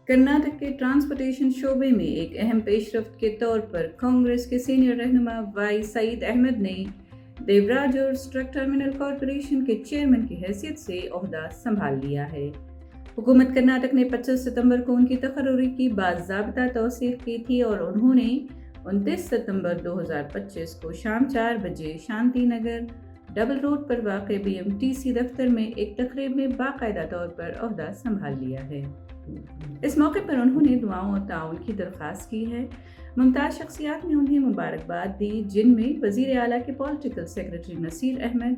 کرناٹک کے ٹرانسپورٹیشن شعبے میں ایک اہم پیش رفت کے طور پر کانگریس کے سینئر رہنما وائی سعید احمد نے دیوراج ارس ٹرک ٹرمینل کارپوریشن کے چیئرمین کی حیثیت سے عہدہ سنبھال لیا ہے۔ حکومت کرناٹک نے 25 ستمبر کو ان کی تقرری کی باضابطہ توثیق کی تھی اور انہوں نے 29 ستمبر 2025 کو شام 4 بجے شانتی نگر ڈبل روڈ پر واقع BMTC دفتر میں ایک تقریب میں باقاعدہ طور پر عہدہ سنبھال لیا ہے۔ اس موقع پر انہوں نے دعاؤں اور تعاون کی درخواست کی ہے۔ ممتاز شخصیات نے انہیں مبارکباد دی، جن میں وزیر اعلیٰ کے political secretary Nasir Ahmed,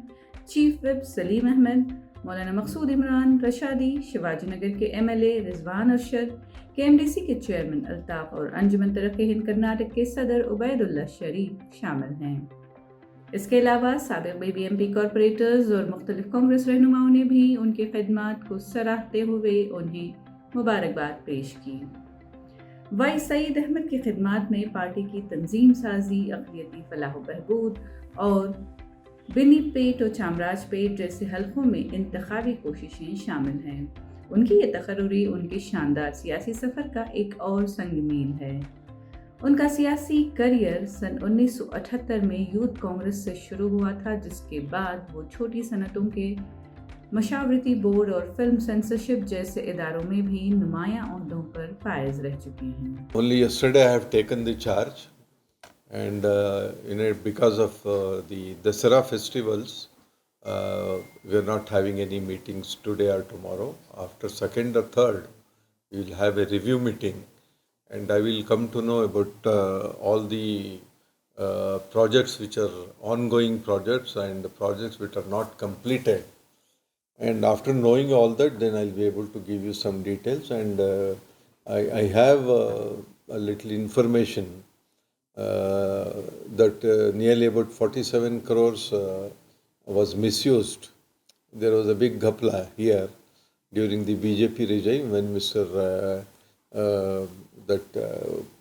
chief whip Salim Ahmed, Maulana Maqsood Imran Rashadi, Shivaji Nagar کے MLA رضوان ارشد، KMDC کے چیئرمین الطاف اور انجمن ترقی ہند کرناٹک کے صدر عبید اللہ شریف شامل ہیں۔ اس کے علاوہ سابق BBMP کارپوریٹرز اور مختلف کانگریس رہنماؤں نے بھی ان کی خدمات کو سراہتے ہوئے انہیں مبارکباد پیش کی۔ وائی سعید احمد کی خدمات میں پارٹی کی تنظیم سازی، اقلیتی فلاح و بہبود اور بنی پیٹ اور چامراج پیٹ جیسے حلقوں میں انتخابی کوششیں شامل ہیں۔ ان کی یہ تقرری ان کے شاندار سیاسی سفر کا ایک اور سنگ میل ہے۔ ان کا سیاسی کریئر سن 1978 میں یوتھ کانگریس سے شروع ہوا تھا، جس کے بعد وہ چھوٹی صنعتوں کے مشاورتی بورڈ اور فلم سینسرشپ جیسے اداروں میں بھی نمایاں عہدوں پر فائز رہ چکے ہیں۔ Only yesterday I have taken the charge, and because of the Dasara festivals, we are not having any meetings today or tomorrow. After 2nd or 3rd, we will have a review meeting, and I will come to know about all the projects which are ongoing projects and the projects which are not completed. And after knowing all that, then I'll be able to give you some details. And I have a little information that nearly about 47 crores was misused. There was a big ghapla here during the BJP regime when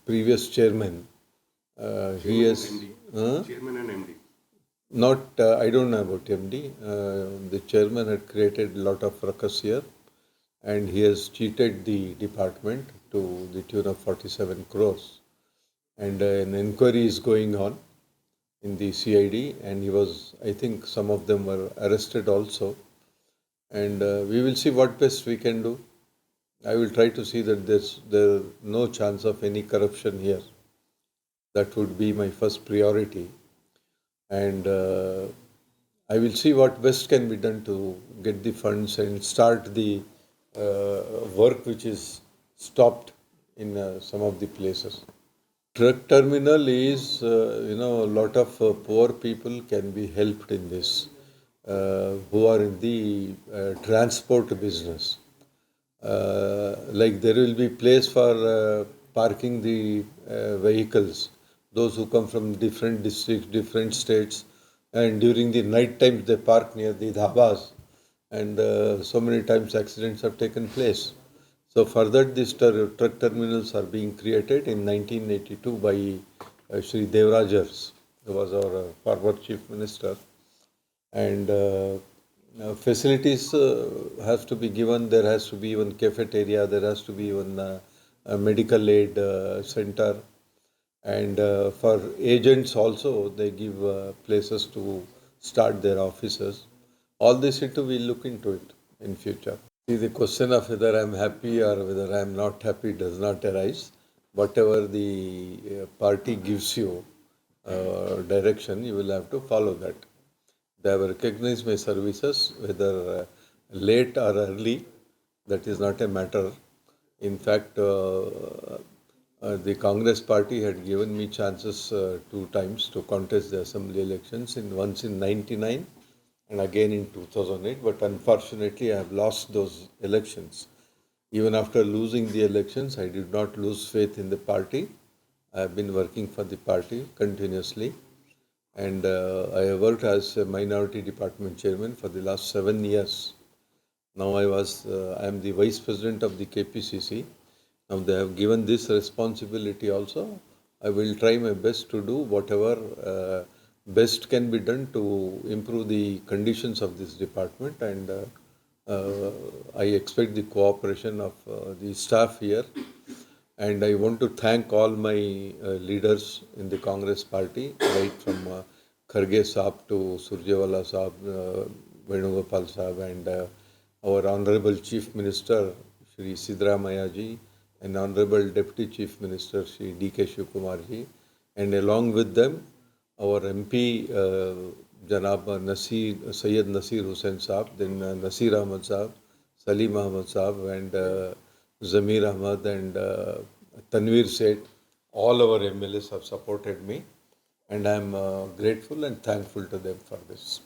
previous chairman, he is chairman and MD. Not, I don't know about MD. The chairman had created a lot of ruckus here, and he has cheated the department to the tune of 47 crores. And an inquiry is going on in the CID, and I think some of them were arrested also. And we will see what best we can do. I will try to see that there's no chance of any corruption here. That would be my first priority. And I will see what best can be done to get the funds and start the work which is stopped in some of the places. Truck terminal is, a lot of poor people can be helped in this, who are in the transport business. Like there will be place for parking the vehicles. Those who come from different districts, different states, and during the night times they park near the dhabas, and so many times accidents have taken place. So for that, these truck terminals are being created in 1982 by Shri Devaraj Urs, who was our former chief minister. And facilities have to be given. There has to be even cafeteria, there has to be even a medical aid center. And for agents also, they give places to start their offices. All this we'll look into it in future. See, the question of whether I'm happy or whether I'm not happy does not arise. Whatever the party gives you direction, you will have to follow that. They have recognized my services, whether late or early, that is not a matter. In fact, the Congress party had given me chances 2 times to contest the assembly elections, once in 1999 and again in 2008, but unfortunately I have lost those elections. Even after losing the elections, I did not lose faith in the party. I have been working for the party continuously, and I have worked as a minority department chairman for the last 7 years. Now I am the vice president of the KPCC. Now they have given this responsibility also. I will try my best to do whatever best can be done to improve the conditions of this department, and I expect the cooperation of the staff here, and I want to thank all my leaders in the Congress party, right from Kharge Saab to Surjewala Saab, Venugopal Saab, and our Honorable Chief Minister, Shri Sidramaya ji, and Honorable Deputy Chief Minister, Shri D.K. Shivkumar ji, and along with them, our MP, Janab Sayyid Nasir Hussain Saab, then Nasir Ahmed Saab, Salim Ahmed Saab, and Zamir Ahmed, and Tanveer Seth. All our MLAs have supported me, and I am grateful and thankful to them for this.